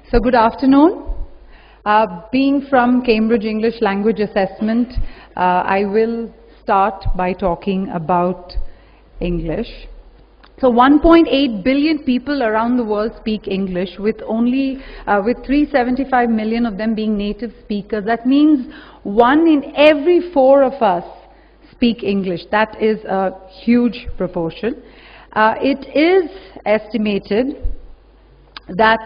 So good afternoon. Being from Cambridge English Language Assessment, I will start by talking about English. So 1.8 billion people around the world speak English, with 375 million of them being native speakers. That means 1 in every 4 of us speak English. That is a huge proportion. It is estimated that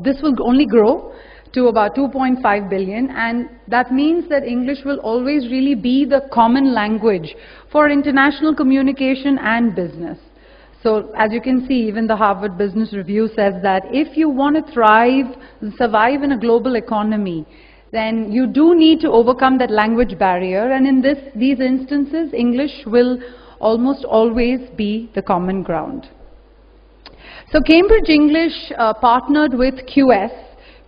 this will only grow to about 2.5 billion, and that means that English will always really be the common language for international communication and business. So as you can see, even the Harvard Business Review says that if you want to thrive, survive in a global economy, then you do need to overcome that language barrier, and in these instances, English will almost always be the common ground. So Cambridge English partnered with QS.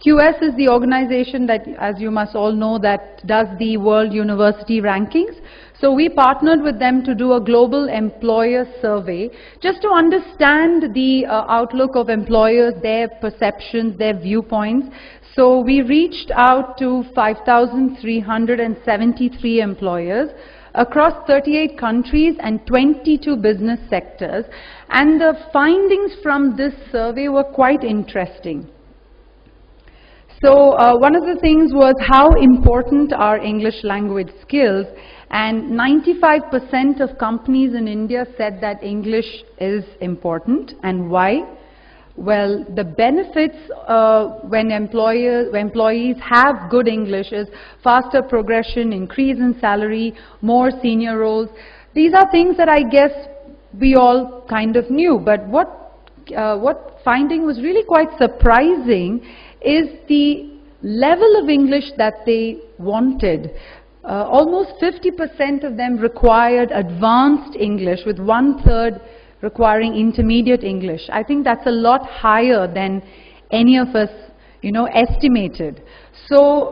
QS is the organization that, as you must all know, that does the World University Rankings. So we partnered with them to do a global employer survey, just to understand the outlook of employers, their perceptions, their viewpoints. So we reached out to 5,373 employers across 38 countries and 22 business sectors, and the findings from this survey were quite interesting. So one of the things was how important are English language skills, and 95% of companies in India said that English is important. And why? Well, the benefits when employees have good English is faster progression, increase in salary, more senior roles. These are things that I guess we all kind of knew, but what finding was really quite surprising is the level of English that they wanted. Almost 50% of them required advanced English, with 1/3 requiring intermediate English. I think that's a lot higher than any of us, estimated. So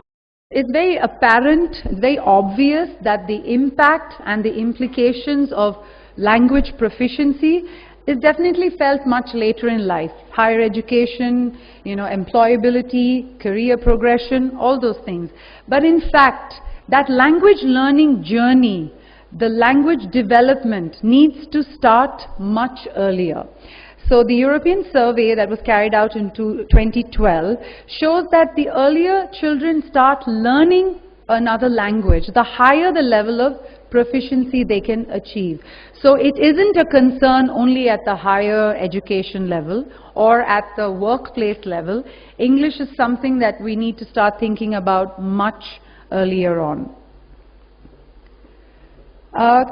it's very apparent, very obvious that the impact and the implications of language proficiency is definitely felt much later in life. Higher education, employability, career progression, all those things. But in fact, that language learning journey, the language development, needs to start much earlier. So the European survey that was carried out in 2012 shows that the earlier children start learning another language, the higher the level of proficiency they can achieve. So it isn't a concern only at the higher education level or at the workplace level. English is something that we need to start thinking about much earlier on.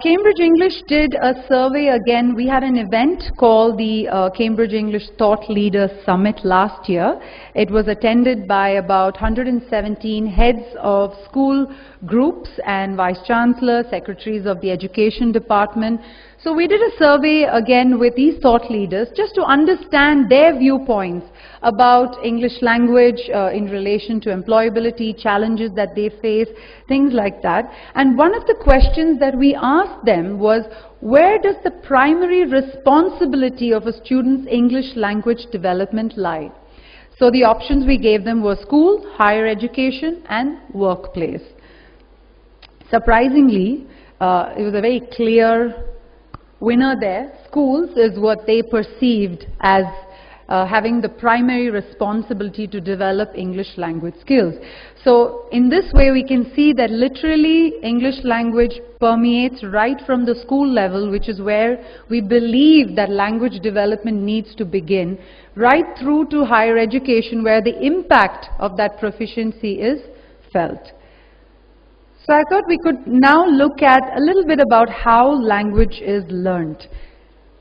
Cambridge English did a survey again. We had an event called the Cambridge English Thought Leaders Summit last year. It was attended by about 117 heads of school groups and vice chancellors, secretaries of the education department. So we did a survey again with these thought leaders just to understand their viewpoints about English language in relation to employability, challenges that they face, things like that. And one of the questions that we asked them was, where does the primary responsibility of a student's English language development lie? So the options we gave them were school, higher education, and workplace. Surprisingly, it was a very clear winner there. Schools is what they perceived as having the primary responsibility to develop English language skills. So in this way, we can see that literally English language permeates right from the school level, which is where we believe that language development needs to begin, right through to higher education, where the impact of that proficiency is felt. So I thought we could now look at a little bit about how language is learned.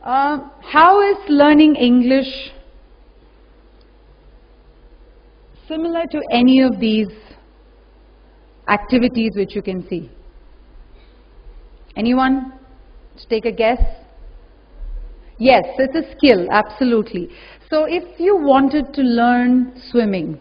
How is learning English similar to any of these activities which you can see? Anyone? Let's take a guess. Yes, it's a skill, absolutely. So if you wanted to learn swimming,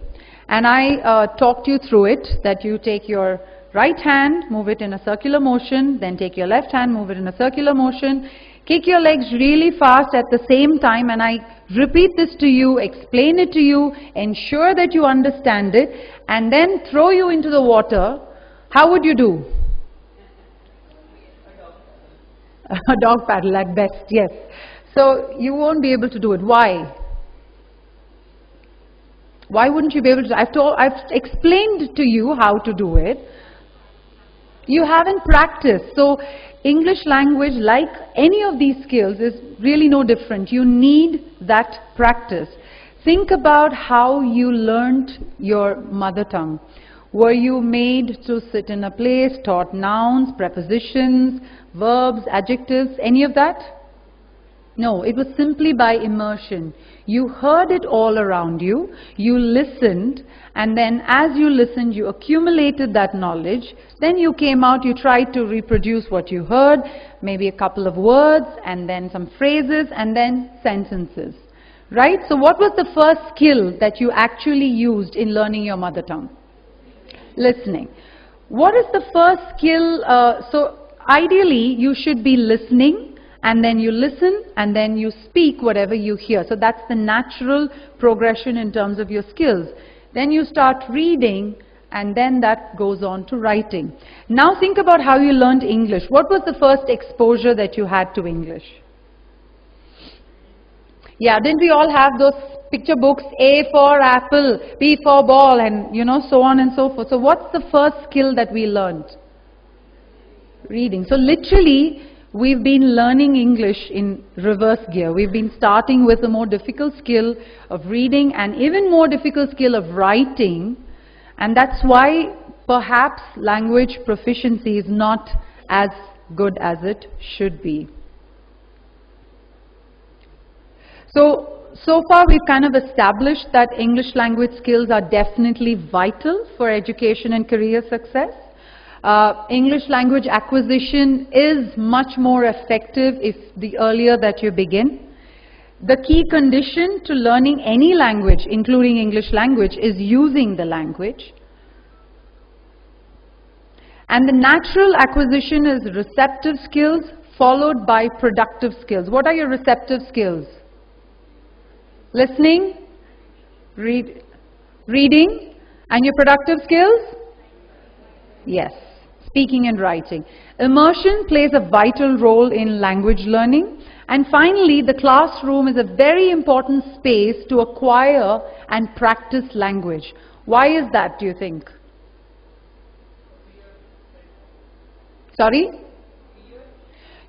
and I talked you through it, that you take your right hand, move it in a circular motion, then take your left hand, move it in a circular motion, Kick your legs really fast at the same time, and I repeat this to you, explain it to you, ensure that you understand it, and then throw you into the water. How would you do? A dog paddle at best, yes. So you won't be able to do it. Why? Why wouldn't you be able to? I've explained to you how to do it. You haven't practiced. So English language, like any of these skills, is really no different. You need that practice. Think about how you learnt your mother tongue. Were you made to sit in a place, taught nouns, prepositions, verbs, adjectives, any of that? No, it was simply by immersion. You heard it all around you, you listened, and then as you listened, you accumulated that knowledge. Then you came out, you tried to reproduce what you heard, maybe a couple of words, and then some phrases, and then sentences. Right? So what was the first skill that you actually used in learning your mother tongue? Listening. What is the first skill? So ideally, you should be listening, and then you listen, and then you speak whatever you hear. So that's the natural progression in terms of your skills. Then you start reading, and then that goes on to writing. Now think about how you learned English. What was the first exposure that you had to English? Yeah, didn't we all have those picture books, A for apple, B for ball, and so on and so forth. So what's the first skill that we learned? Reading. So literally, we've been learning English in reverse gear. We've been starting with a more difficult skill of reading and even more difficult skill of writing, and that's why perhaps language proficiency is not as good as it should be. So far we've kind of established that English language skills are definitely vital for education and career success. English language acquisition is much more effective if the earlier that you begin. The key condition to learning any language, including English language, is using the language. And the natural acquisition is receptive skills followed by productive skills. What are your receptive skills? Listening, reading, and your productive skills? Yes, speaking and writing. Immersion plays a vital role in language learning. And finally, the classroom is a very important space to acquire and practice language. Why is that, do you think? Sorry?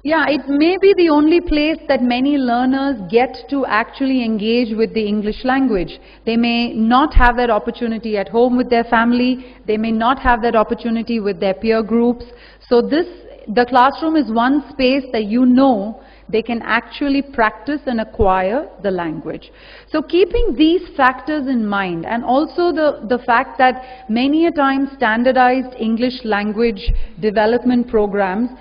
Yeah, it may be the only place that many learners get to actually engage with the English language. They may not have that opportunity at home with their family. They may not have that opportunity with their peer groups. So the classroom is one space that they can actually practice and acquire the language. So keeping these factors in mind, and also the fact that many a time standardized English language development programs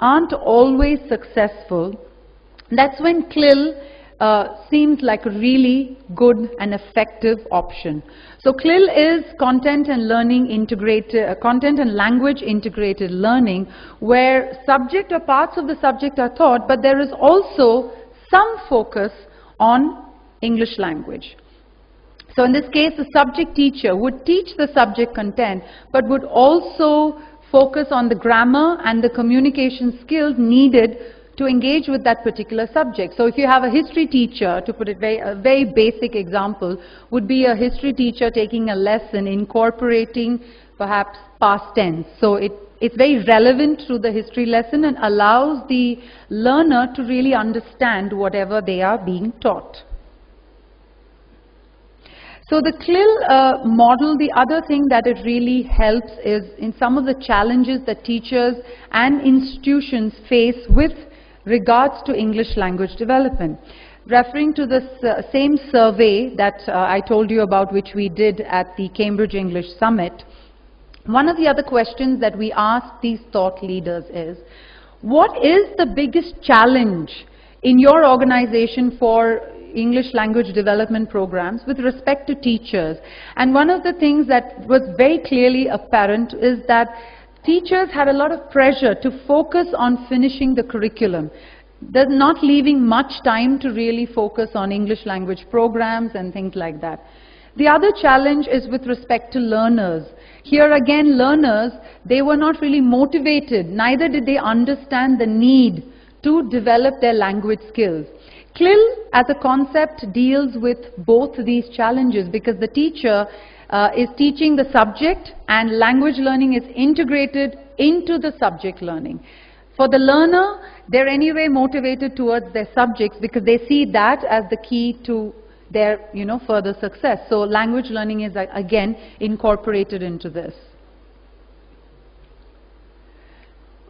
aren't always successful, that's when CLIL seems like a really good and effective option. So CLIL is content and language integrated learning, where subject or parts of the subject are taught, but there is also some focus on English language. So in this case, the subject teacher would teach the subject content, but would also focus on the grammar and the communication skills needed to engage with that particular subject. So if you have a history teacher, to put it a very basic example, would be a history teacher taking a lesson incorporating perhaps past tense. So it's very relevant to the history lesson and allows the learner to really understand whatever they are being taught. So the CLIL model, the other thing that it really helps is in some of the challenges that teachers and institutions face with regards to English language development. Referring to this same survey that I told you about, which we did at the Cambridge English Summit, one of the other questions that we asked these thought leaders is, what is the biggest challenge in your organization for English language development programs with respect to teachers? And one of the things that was very clearly apparent is that teachers had a lot of pressure to focus on finishing the curriculum. they're not leaving much time to really focus on English language programs and things like that. The other challenge is with respect to learners. Here again, learners, they were not really motivated, neither did they understand the need to develop their language skills. CLIL as a concept deals with both these challenges because the teacher is teaching the subject and language learning is integrated into the subject learning. For the learner, they're anyway motivated towards their subjects because they see that as the key to their further success. So language learning is again incorporated into this.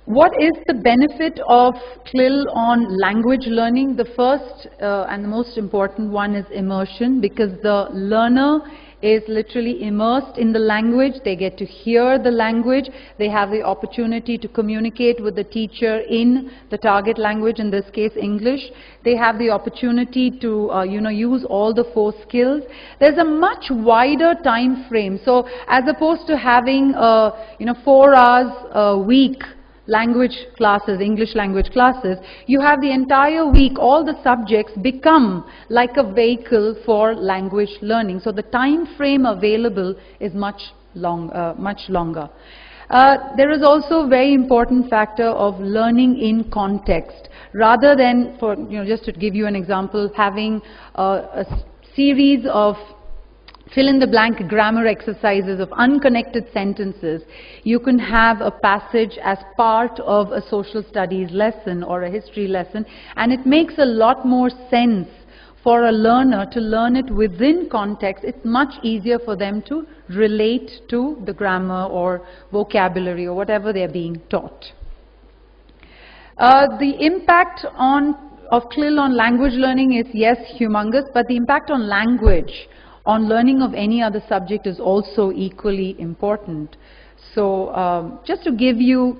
What is the benefit of CLIL on language learning? The first and the most important one is immersion, because the learner is literally immersed in the language. They get to hear the language. They have the opportunity to communicate with the teacher in the target language, in this case English. They have the opportunity to use all the 4 skills. There's a much wider time frame. So as opposed to having 4 hours a week language classes, English language classes, you have the entire week, all the subjects become like a vehicle for language learning. So the time frame available is much longer. There is also a very important factor of learning in context. Rather than, just to give you an example, having a series of fill-in-the-blank grammar exercises of unconnected sentences, you can have a passage as part of a social studies lesson or a history lesson, and it makes a lot more sense for a learner to learn it within context. It's much easier for them to relate to the grammar or vocabulary or whatever they're being taught. The impact of CLIL on language learning is, yes, humongous, but the impact on language, on learning of any other subject, is also equally important. So just to give you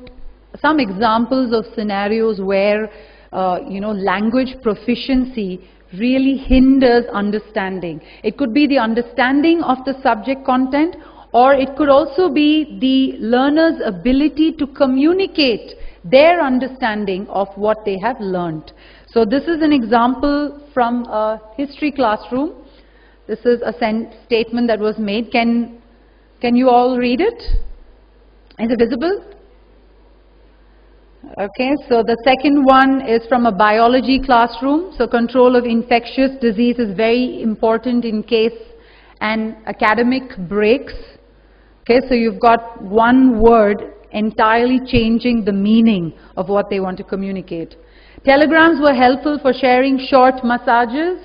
some examples of scenarios where language proficiency really hinders understanding. It could be the understanding of the subject content, or it could also be the learner's ability to communicate their understanding of what they have learned. So this is an example from a history classroom. This is a statement that was made. Can you all read it? Is it visible? Okay, so the second one is from a biology classroom. So control of infectious disease is very important in case an academic breaks. Okay, so you've got one word entirely changing the meaning of what they want to communicate. Telegrams were helpful for sharing short massages.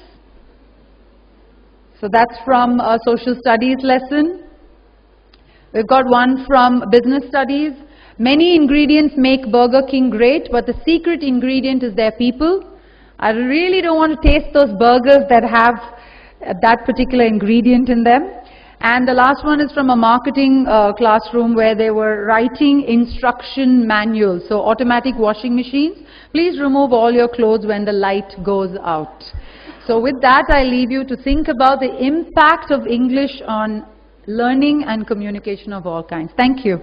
So that's from a social studies lesson. We've got one from business studies. Many ingredients make Burger King great, but the secret ingredient is their people. I really don't want to taste those burgers that have that particular ingredient in them. And the last one is from a marketing classroom where they were writing instruction manuals. So automatic washing machines. Please remove all your clothes when the light goes out. So with that, I leave you to think about the impact of English on learning and communication of all kinds. Thank you.